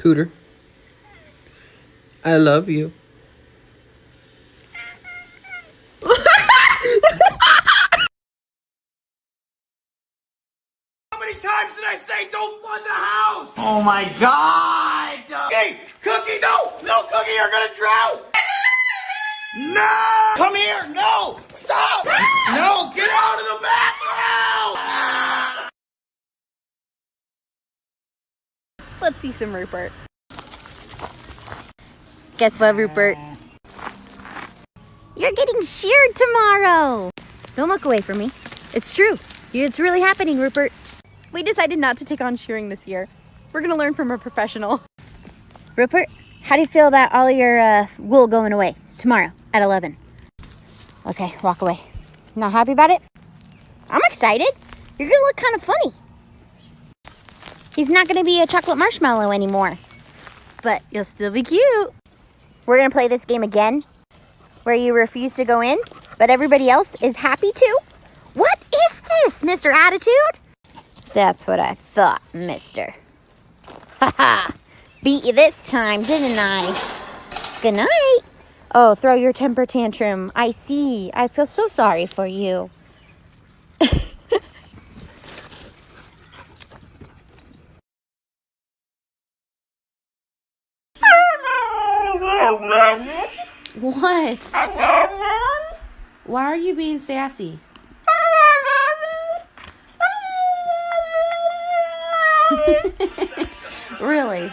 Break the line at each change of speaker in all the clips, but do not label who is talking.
Cooter, I love you.
How many times did I say don't flood the house? Oh my God! Hey, Cookie, no! No, Cookie, you're gonna drown! No! Come here! No! Stop! No! Get out of the bathroom!
Let's see some Rupert. Guess what, Rupert? You're getting sheared tomorrow. Don't look away from me. It's true. It's really happening, Rupert. We decided not to take on shearing this year. We're gonna learn from a professional. Rupert, how do you feel about all your wool going away tomorrow at 11? Okay, walk away. Not happy about it? I'm excited. You're gonna look kind of funny. He's not gonna be a chocolate marshmallow anymore, but you'll still be cute. We're gonna play this game again, where you refuse to go in, but everybody else is happy to. What is this, Mr. Attitude? That's what I thought, mister. Haha, beat you this time, didn't I? Good night. Oh, throw your temper tantrum. I see. I feel so sorry for you.
What? Why are you being sassy? Really?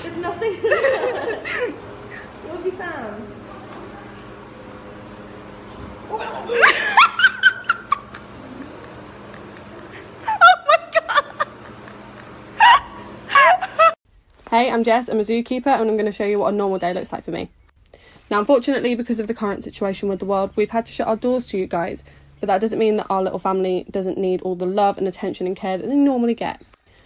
There's nothing. What have you found?
Hey, I'm Jess, I'm a zookeeper, and I'm going to show you what a normal day looks like for me. Now, unfortunately, because of the current situation with the world, we've had to shut our doors to you guys, but that doesn't mean that our little family doesn't need all the love and attention and care that they normally get.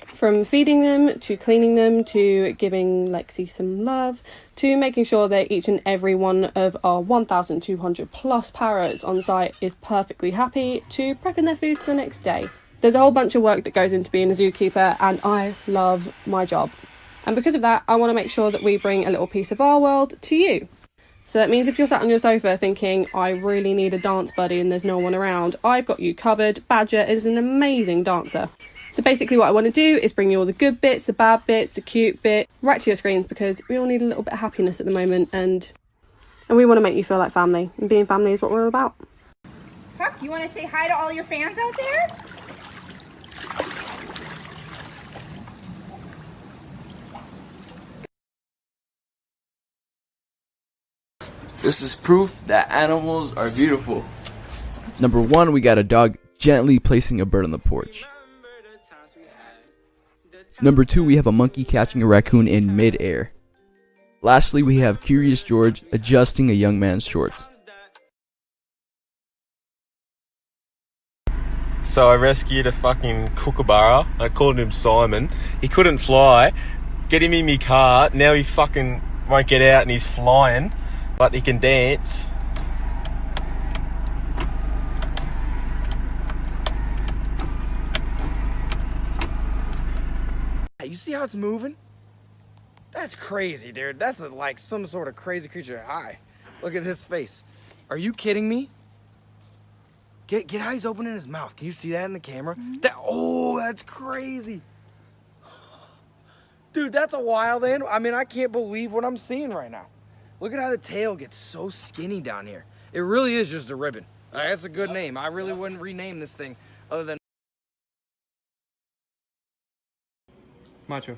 From feeding them, to cleaning them, to giving Lexi some love, to making sure that each and every one of our 1,200 plus parrots on site is perfectly happy, to prepping their food for the next day. There's a whole bunch of work that goes into being a zookeeper, and I love my job. And because of that, I want to make sure that we bring a little piece of our world to you. So that means if you're sat on your sofa thinking, I really need a dance buddy and there's no one around, I've got you covered. Badger is an amazing dancer. So basically what I want to do is bring you all the good bits, the bad bits, the cute bit, right to your screens, because we all need a little bit of happiness at the moment, and we want to make you feel like family. And being family is what we're all about.
Huck, you want to say hi to all your fans out there?
This is proof that animals are beautiful.
Number 1, we got a dog gently placing a bird on the porch. Number 2, we have a monkey catching a raccoon in mid-air. Lastly, we have Curious George adjusting a young man's shorts.
So I rescued a fucking kookaburra. I called him Simon. He couldn't fly. Get him in me car. Now he fucking won't get out and he's flying. But he can dance.
You see how it's moving? That's crazy, dude. That's like some sort of crazy creature. Hi. Look at his face. Are you kidding me? Get how he's opening his mouth. Can you see that in the camera? That's crazy. Dude, that's a wild animal. I mean, I can't believe what I'm seeing right now. Look at how the tail gets so skinny down here. It really is just a ribbon. That's a good name. I really wouldn't rename this thing other than
Macho.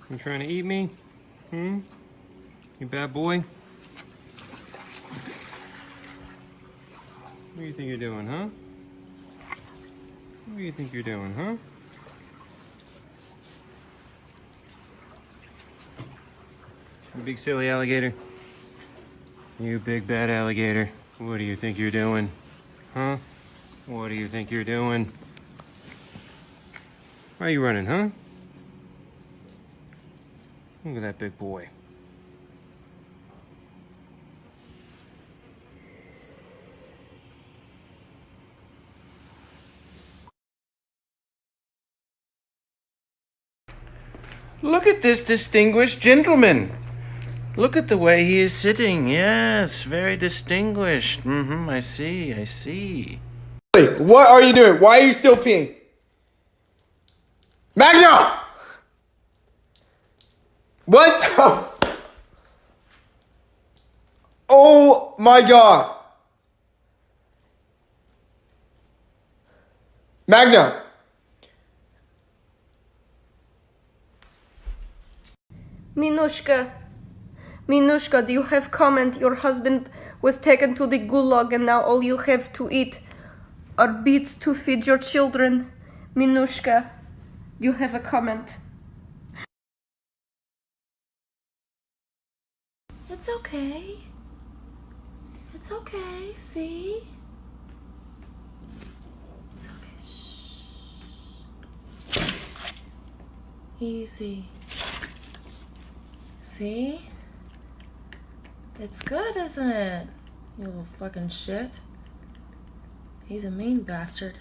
You trying to eat me? You bad boy? What do you think you're doing, huh? What do you think you're doing, huh? You big silly alligator. You big bad alligator. What do you think you're doing? Huh? What do you think you're doing? Why are you running, huh? Look at that big boy.
Look at this distinguished gentleman. Look at the way he is sitting. Yes, very distinguished. I see.
Wait, what are you doing? Why are you still peeing? Magno! What the? Oh my god. Magno.
Minushka, do you have comment? Your husband was taken to the gulag and now all you have to eat are beets to feed your children. Minushka, you have a comment.
It's okay. It's okay, see? It's okay. Shh. Easy. See? It's good, isn't it? You little fucking shit. He's a mean bastard.